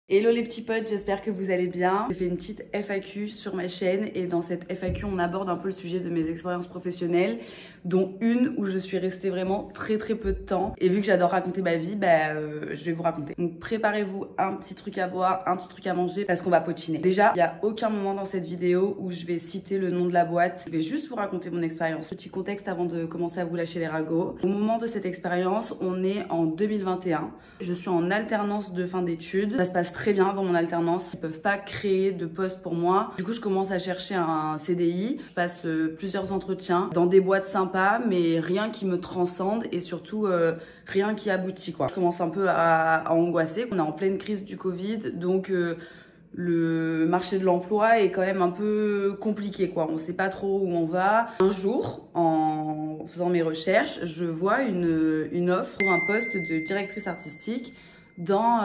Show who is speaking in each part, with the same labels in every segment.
Speaker 1: Hello les petits potes, j'espère que vous allez bien. J'ai fait une petite FAQ sur ma chaîne et dans cette FAQ on aborde un peu le sujet de mes expériences professionnelles, dont une où je suis restée vraiment très peu de temps. Et vu que j'adore raconter ma vie, je vais vous raconter. Donc préparez-vous un petit truc à boire, un petit truc à manger parce qu'on va pochiner. Déjà, il n'y a aucun moment dans cette vidéo où je vais citer le nom de la boîte. Je vais juste vous raconter mon expérience. Petit contexte avant de commencer à vous lâcher les ragots. Au moment de cette expérience, on est en 2021. Je suis en alternance de fin d'études. Ça se passe très bien dans mon alternance. Ils peuvent pas créer de poste pour moi. Du coup, je commence à chercher un CDI. Je passe plusieurs entretiens dans des boîtes sympas, mais rien qui me transcende et surtout rien qui aboutit, quoi. Je commence un peu à angoisser. On est en pleine crise du Covid, donc le marché de l'emploi est quand même un peu compliqué, quoi. On sait pas trop où on va. Un jour, en faisant mes recherches, je vois une offre pour un poste de directrice artistique dans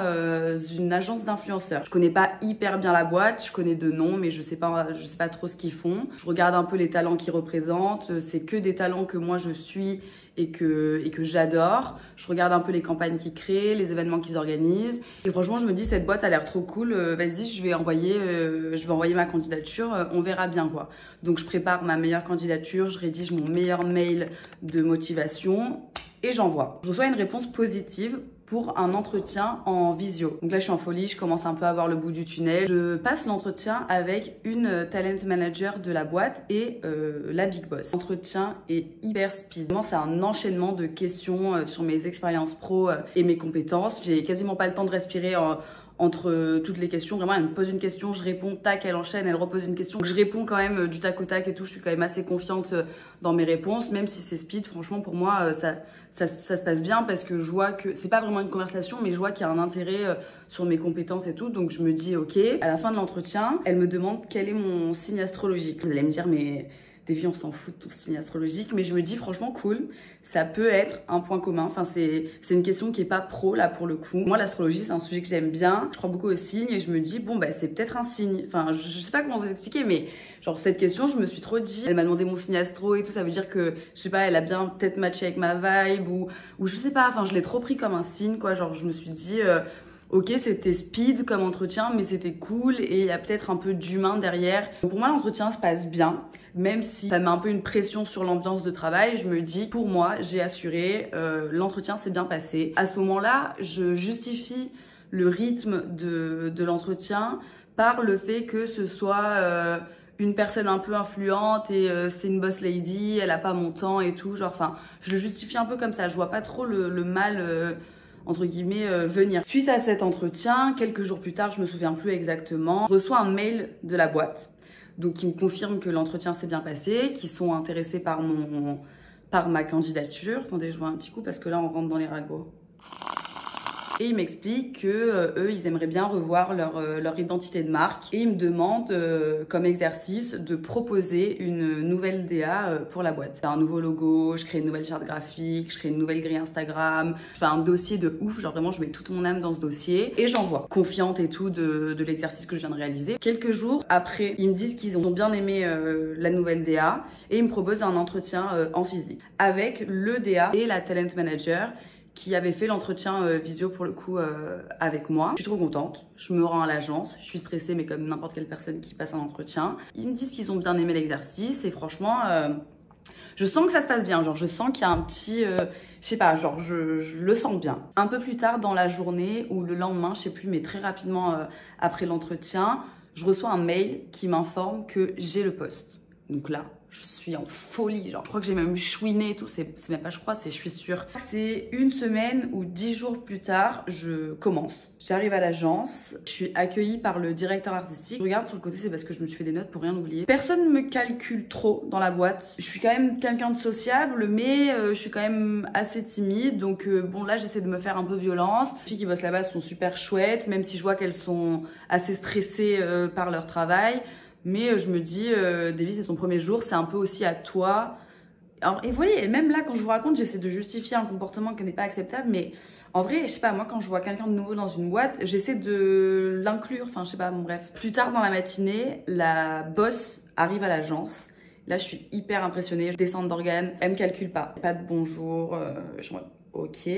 Speaker 1: une agence d'influenceurs. Je connais pas hyper bien la boîte, je connais de noms, mais je sais pas trop ce qu'ils font. Je regarde un peu les talents qu'ils représentent, c'est que des talents que moi je suis et que j'adore. Je regarde un peu les campagnes qu'ils créent, les événements qu'ils organisent. Et franchement, je me dis, cette boîte a l'air trop cool. Vas-y, je vais envoyer ma candidature. On verra bien, quoi. Donc, je prépare ma meilleure candidature. Je rédige mon meilleur mail de motivation et j'envoie. Je reçois une réponse positive pour un entretien en visio. Donc là, je suis en folie, je commence un peu à voir le bout du tunnel. Je passe l'entretien avec une talent manager de la boîte et la big boss. L'entretien est hyper speed. C'est un enchaînement de questions sur mes expériences pro et mes compétences. J'ai quasiment pas le temps de respirer entre toutes les questions. Vraiment, elle me pose une question, je réponds, tac, elle enchaîne, elle repose une question. Donc, je réponds quand même du tac au tac et tout. Je suis quand même assez confiante dans mes réponses, même si c'est speed. Franchement, pour moi, ça se passe bien parce que je vois que c'est pas vraiment une conversation, mais je vois qu'il y a un intérêt sur mes compétences et tout. Donc, je me dis, ok. À la fin de l'entretien, elle me demande quel est mon signe astrologique. Vous allez me dire, mais Davy, on s'en fout de ton signe astrologique, mais je me dis franchement cool, ça peut être un point commun. Enfin, c'est une question qui est pas pro là pour le coup. Moi, l'astrologie, c'est un sujet que j'aime bien. Je crois beaucoup aux signes et je me dis bon c'est peut-être un signe. Enfin, je sais pas comment vous expliquer, mais genre cette question, je me suis trop dit. Elle m'a demandé mon signe astro et tout, ça veut dire que je sais pas, elle a bien peut-être matché avec ma vibe ou je sais pas. Enfin, je l'ai trop pris comme un signe, quoi. Genre, je me suis dit. Ok, c'était speed comme entretien, mais c'était cool et il y a peut-être un peu d'humain derrière. Pour moi, l'entretien se passe bien, même si ça met un peu une pression sur l'ambiance de travail. Je me dis, pour moi, j'ai assuré, l'entretien s'est bien passé. À ce moment-là, je justifie le rythme de l'entretien par le fait que ce soit une personne un peu influente et c'est une boss lady, elle a pas mon temps et tout. Genre, enfin, je le justifie un peu comme ça. Je vois pas trop le mal. Entre guillemets, venir. Suite à cet entretien, quelques jours plus tard, je me souviens plus exactement, je reçois un mail de la boîte, donc qui me confirme que l'entretien s'est bien passé, qu'ils sont intéressés par ma candidature. Attendez, je vois un petit coup parce que là, on rentre dans les ragots. Et ils m'expliquent que eux, ils aimeraient bien revoir leur identité de marque. Et ils me demandent, comme exercice, de proposer une nouvelle DA pour la boîte. C'est un nouveau logo, je crée une nouvelle charte graphique, je crée une nouvelle grille Instagram. Je fais un dossier de ouf, genre vraiment, je mets toute mon âme dans ce dossier. Et j'envoie, confiante et tout de l'exercice que je viens de réaliser. Quelques jours après, ils me disent qu'ils ont bien aimé la nouvelle DA. Et ils me proposent un entretien en physique avec le DA et la talent manager qui avait fait l'entretien visio pour le coup avec moi. Je suis trop contente, je me rends à l'agence, je suis stressée mais comme n'importe quelle personne qui passe un entretien. Ils me disent qu'ils ont bien aimé l'exercice et franchement, je sens que ça se passe bien, genre je sens qu'il y a un petit, je sais pas, genre je le sens bien. Un peu plus tard dans la journée ou le lendemain, je sais plus, mais très rapidement après l'entretien, je reçois un mail qui m'informe que j'ai le poste. Donc là, je suis en folie, genre je crois que j'ai même chouiné et tout, c'est même pas je crois, c'est je suis sûre. C'est une semaine ou 10 jours plus tard, je commence. J'arrive à l'agence, je suis accueillie par le directeur artistique. Je regarde sur le côté, c'est parce que je me suis fait des notes pour rien oublier. Personne ne me calcule trop dans la boîte. Je suis quand même quelqu'un de sociable, mais je suis quand même assez timide. Donc bon, là, j'essaie de me faire un peu violence. Les filles qui bossent là-bas sont super chouettes, même si je vois qu'elles sont assez stressées par leur travail. Mais je me dis, Davy, c'est ton premier jour, c'est un peu aussi à toi. Alors, et vous voyez, même là, quand je vous raconte, j'essaie de justifier un comportement qui n'est pas acceptable, mais en vrai, je sais pas, moi, quand je vois quelqu'un de nouveau dans une boîte, j'essaie de l'inclure, enfin, je sais pas, bon, bref. Plus tard dans la matinée, la boss arrive à l'agence. Là, je suis hyper impressionnée, je descends d'organes, elle me calcule pas. Pas de bonjour, ok.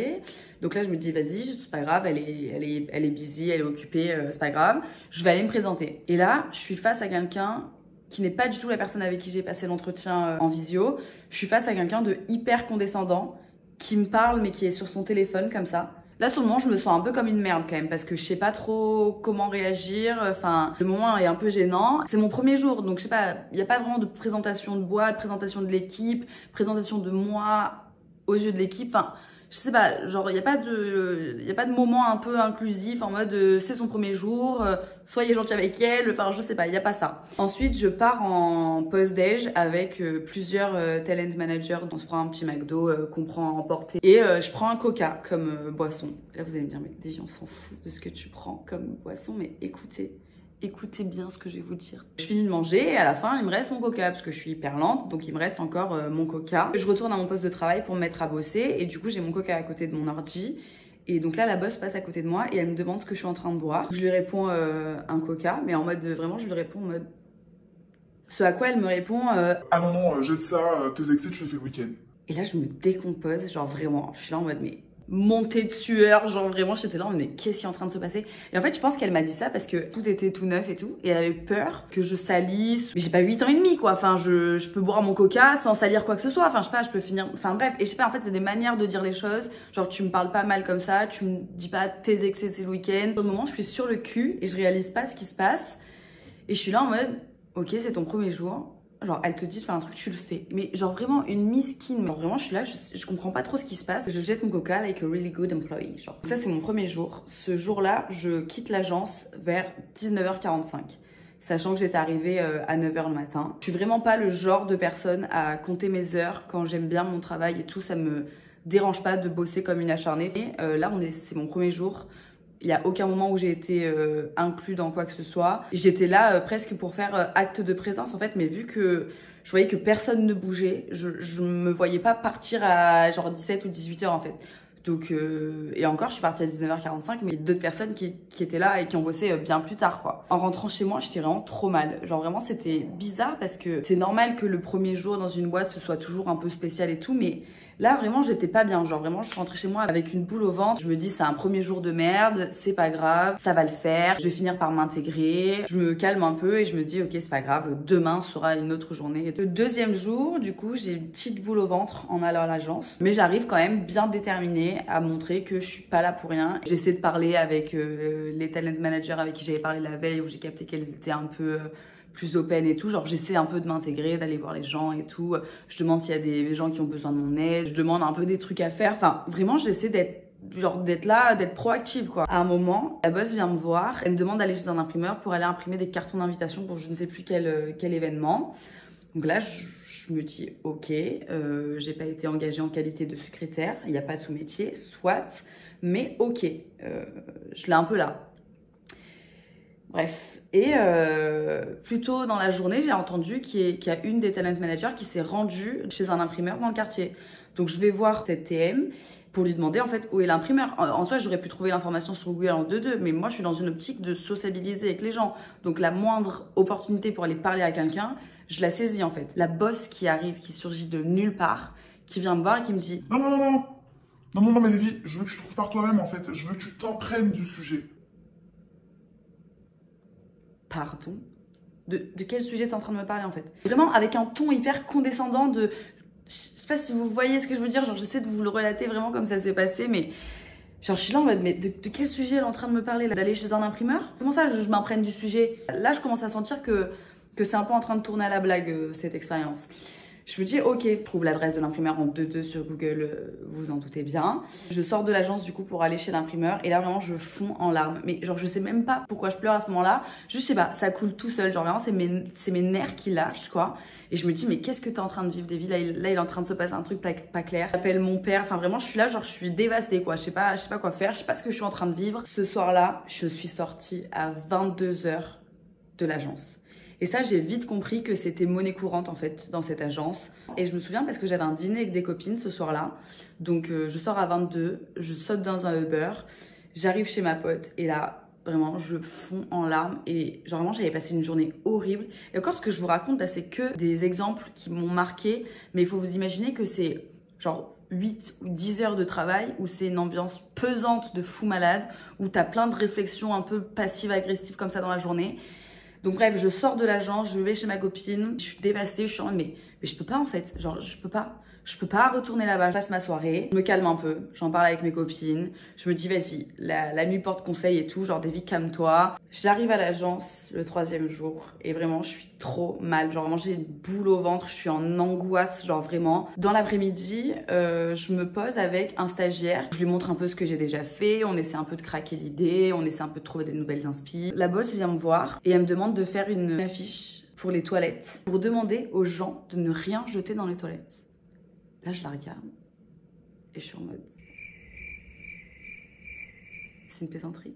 Speaker 1: Donc là, je me dis, vas-y, c'est pas grave, elle est busy, elle est occupée, c'est pas grave. Je vais aller me présenter. Et là, je suis face à quelqu'un qui n'est pas du tout la personne avec qui j'ai passé l'entretien en visio. Je suis face à quelqu'un de hyper condescendant qui me parle, mais qui est sur son téléphone comme ça. Là, sur le moment, je me sens un peu comme une merde quand même, parce que je sais pas trop comment réagir. Enfin, le moment est un peu gênant. C'est mon premier jour, donc je sais pas, il n'y a pas vraiment de présentation de boîte, présentation de l'équipe, présentation de moi aux yeux de l'équipe. Enfin, je sais pas, genre, il n'y a pas de moment un peu inclusif en mode c'est son premier jour, soyez gentil avec elle. Enfin, je sais pas, il n'y a pas ça. Ensuite, je pars en post-déj avec plusieurs talent managers. On se prend un petit McDo qu'on prend à emporter. Et je prends un Coca comme boisson. Là, vous allez me dire, mais Davy, on s'en fout de ce que tu prends comme boisson, mais écoutez bien ce que je vais vous dire. Je finis de manger et à la fin, il me reste mon coca parce que je suis hyper lente, donc il me reste encore mon coca. Je retourne à mon poste de travail pour me mettre à bosser et du coup, j'ai mon coca à côté de mon ordi. Et donc là, la boss passe à côté de moi et elle me demande ce que je suis en train de boire. Je lui réponds un coca, mais en mode vraiment, je lui réponds en mode... Ce à quoi elle me répond
Speaker 2: ah non, non, jette ça, tes excès, tu les fais le week-end.
Speaker 1: Et là, je me décompose, genre vraiment, je suis là en mode mais... montée de sueur, genre vraiment j'étais là mais qu'est-ce qui est en train de se passer? Et en fait je pense qu'elle m'a dit ça parce que tout était tout neuf et tout et elle avait peur que je salisse. Mais j'ai pas 8 ans et demi quoi, enfin je peux boire mon coca sans salir quoi que ce soit, enfin je sais pas, je peux finir, enfin bref. Et je sais pas, en fait il y a des manières de dire les choses, genre tu me parles pas mal comme ça, tu me dis pas tes excès c'est le week-end. Au moment je suis sur le cul et je réalise pas ce qui se passe et je suis là en mode ok c'est ton premier jour. Genre, elle te dit de faire un truc, tu le fais. Mais genre vraiment une miskine. Genre vraiment, je suis là, je comprends pas trop ce qui se passe. Je jette mon coca like a really good employee. Genre. Ça, c'est mon premier jour. Ce jour-là, je quitte l'agence vers 19h45. Sachant que j'étais arrivée à 9h le matin. Je suis vraiment pas le genre de personne à compter mes heures quand j'aime bien mon travail et tout. Ça me dérange pas de bosser comme une acharnée. Et là, c'est mon premier jour. Il n'y a aucun moment où j'ai été inclus dans quoi que ce soit. J'étais là presque pour faire acte de présence en fait, mais vu que je voyais que personne ne bougeait, je me voyais pas partir à genre 17 ou 18h en fait. Donc, et encore, je suis partie à 19h45, mais d'autres personnes qui étaient là et qui ont bossé bien plus tard, quoi. En rentrant chez moi, j'étais vraiment trop mal. Genre vraiment, c'était bizarre parce que c'est normal que le premier jour dans une boîte, ce soit toujours un peu spécial et tout, mais là, vraiment, j'étais pas bien. Genre vraiment, je suis rentrée chez moi avec une boule au ventre. Je me dis, c'est un premier jour de merde, c'est pas grave, ça va le faire. Je vais finir par m'intégrer. Je me calme un peu et je me dis, ok, c'est pas grave, demain sera une autre journée. Le deuxième jour, du coup, j'ai une petite boule au ventre en allant à l'agence, mais j'arrive quand même bien déterminée à montrer que je suis pas là pour rien. J'essaie de parler avec les talent managers avec qui j'avais parlé la veille, où j'ai capté qu'elles étaient un peu plus open et tout, genre j'essaie un peu de m'intégrer, d'aller voir les gens et tout. Je demande s'il y a des gens qui ont besoin de mon aide, je demande un peu des trucs à faire. Enfin, vraiment, j'essaie d'être là, d'être proactive quoi. À un moment, la boss vient me voir, elle me demande d'aller chez un imprimeur pour aller imprimer des cartons d'invitation pour je ne sais plus quel événement. Donc là, je me dis, ok, j'ai pas été engagée en qualité de secrétaire, il n'y a pas de sous-métier, soit, mais ok, je l'ai un peu là. Bref, et plus tôt dans la journée, j'ai entendu qu'il y a une des talent managers qui s'est rendue chez un imprimeur dans le quartier. Donc je vais voir cette TM pour lui demander en fait où est l'imprimeur. En soi, j'aurais pu trouver l'information sur Google en 2-2, mais moi je suis dans une optique de sociabiliser avec les gens. Donc la moindre opportunité pour aller parler à quelqu'un, je la saisis en fait. La boss qui arrive, qui surgit de nulle part, qui vient me voir et qui me dit
Speaker 2: Non, non, non, non. Non, non, non, mais Davy, je veux que tu trouves par toi-même en fait. Je veux que tu t'emprennes du sujet.
Speaker 1: pardon, de quel sujet t'es en train de me parler en fait? Vraiment avec un ton hyper condescendant de... Je sais pas si vous voyez ce que je veux dire, genre j'essaie de vous le relater vraiment comme ça s'est passé, mais... Genre je suis là en mode, mais de quel sujet elle est en train de me parler là? D'aller chez un imprimeur? Comment ça je m'imprègne du sujet? Là je commence à sentir que c'est un peu en train de tourner à la blague cette expérience. Je me dis, ok, je trouve l'adresse de l'imprimeur en 2-2 sur Google, vous en doutez bien. Je sors de l'agence du coup pour aller chez l'imprimeur et là vraiment je fonds en larmes. Mais genre je sais même pas pourquoi je pleure à ce moment-là. Je sais pas, ça coule tout seul. Genre vraiment c'est mes nerfs qui lâchent quoi. Et je me dis, mais qu'est-ce que t'es en train de vivre, Davy? Là, il est en train de se passer un truc pas clair. J'appelle mon père, enfin vraiment je suis là, genre je suis dévastée quoi. Je sais pas quoi faire, je sais pas ce que je suis en train de vivre. Ce soir-là, je suis sortie à 22h de l'agence. Et ça, j'ai vite compris que c'était monnaie courante en fait dans cette agence. Et je me souviens parce que j'avais un dîner avec des copines ce soir-là. Donc je sors à 22, je saute dans un Uber, j'arrive chez ma pote et là, vraiment, je fonds en larmes. Et genre vraiment, j'avais passé une journée horrible. Et encore, ce que je vous raconte là, c'est que des exemples qui m'ont marqué. Mais il faut vous imaginer que c'est genre 8 ou 10 heures de travail où c'est une ambiance pesante de fou malade, où t'as plein de réflexions un peu passives-agressives comme ça dans la journée. Donc bref, je sors de l'agence, je vais chez ma copine, je suis dévastée, je suis en mode mais je peux pas en fait, genre je peux pas retourner là-bas, je passe ma soirée, je me calme un peu, j'en parle avec mes copines, je me dis vas-y, la nuit porte conseil et tout, genre Davy calme-toi. J'arrive à l'agence le 3e jour et vraiment je suis trop mal, genre vraiment j'ai une boule au ventre, je suis en angoisse, genre vraiment. Dans l'après-midi, je me pose avec un stagiaire, je lui montre un peu ce que j'ai déjà fait, on essaie un peu de craquer l'idée, on essaie un peu de trouver des nouvelles inspi. La boss vient me voir et elle me demande de faire une affiche pour les toilettes, pour demander aux gens de ne rien jeter dans les toilettes. Là, je la regarde et je suis en mode... C'est une plaisanterie.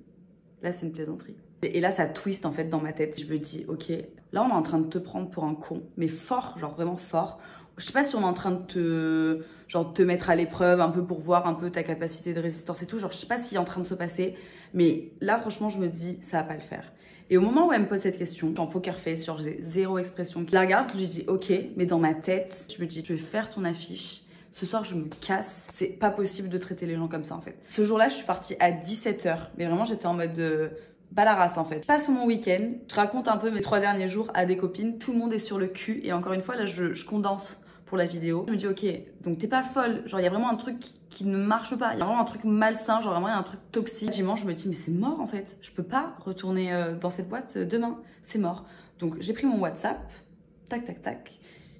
Speaker 1: Là, c'est une plaisanterie. Et là, ça twist en fait dans ma tête. Je me dis, ok, là, on est en train de te prendre pour un con, mais fort, genre vraiment fort. Je sais pas si on est en train de te mettre à l'épreuve un peu pour voir un peu ta capacité de résistance et tout. Genre, je sais pas ce qui est en train de se passer, mais là, franchement, je me dis, ça va pas le faire. Et au moment où elle me pose cette question, je suis en poker face, genre j'ai zéro expression. Je la regarde, je lui dis ok, mais dans ma tête, je me dis je vais faire ton affiche. Ce soir, je me casse. C'est pas possible de traiter les gens comme ça en fait. Ce jour-là, je suis partie à 17 h. Mais vraiment, j'étais en mode bas la race en fait. Je passe mon week-end, je raconte un peu mes 3 derniers jours à des copines. Tout le monde est sur le cul. Et encore une fois, là, je condense pour la vidéo. Je me dis ok, donc t'es pas folle. Genre, il y a vraiment un truc qui ne marche pas. Il y a vraiment un truc malsain, genre vraiment il y a un truc toxique. Dimanche, je me dis mais c'est mort en fait. Je peux pas retourner dans cette boîte demain. C'est mort. Donc j'ai pris mon WhatsApp, tac tac tac.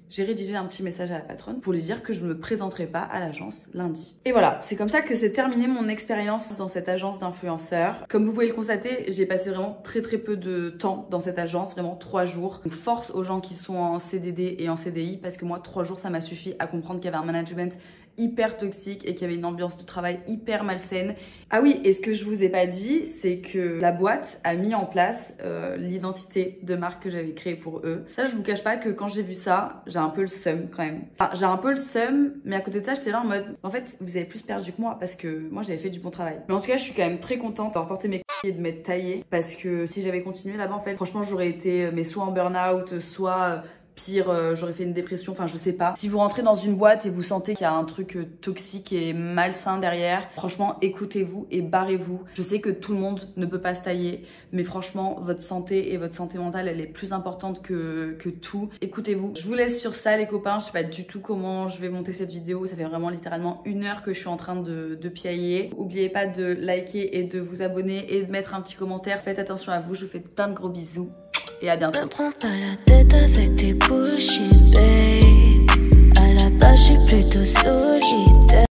Speaker 1: J'ai rédigé un petit message à la patronne pour lui dire que je ne me présenterai pas à l'agence lundi. Et voilà, c'est comme ça que s'est terminée mon expérience dans cette agence d'influenceurs. Comme vous pouvez le constater, j'ai passé vraiment très peu de temps dans cette agence, vraiment 3 jours. Donc force aux gens qui sont en CDD et en CDI parce que moi 3 jours ça m'a suffi à comprendre qu'il y avait un management hyper toxique et qu'il y avait une ambiance de travail hyper malsaine. Ah oui, et ce que je vous ai pas dit, c'est que la boîte a mis en place l'identité de marque que j'avais créée pour eux. Ça, je vous cache pas que quand j'ai vu ça, j'ai un peu le seum quand même. Enfin, j'ai un peu le seum, mais à côté de ça, j'étais là en mode, en fait, vous avez plus perdu que moi parce que moi, j'avais fait du bon travail. Mais en tout cas, je suis quand même très contente d'avoir porté mes et de m'être taillée parce que si j'avais continué là-bas, en fait, franchement, j'aurais été mais soit en burn-out, soit... pire, j'aurais fait une dépression, enfin je sais pas. Si vous rentrez dans une boîte et vous sentez qu'il y a un truc toxique et malsain derrière, franchement écoutez-vous et barrez-vous. Je sais que tout le monde ne peut pas se tailler, mais franchement votre santé et votre santé mentale elle est plus importante que tout. Écoutez-vous. Je vous laisse sur ça les copains, je sais pas du tout comment je vais monter cette vidéo, ça fait vraiment littéralement 1 heure que je suis en train de piailler. N'oubliez pas de liker et de vous abonner et de mettre un petit commentaire. Faites attention à vous, je vous fais plein de gros bisous et à bientôt.
Speaker 3: Me prends pas la tête avec tes bullshit, babe. À la base, je suis plutôt solitaire.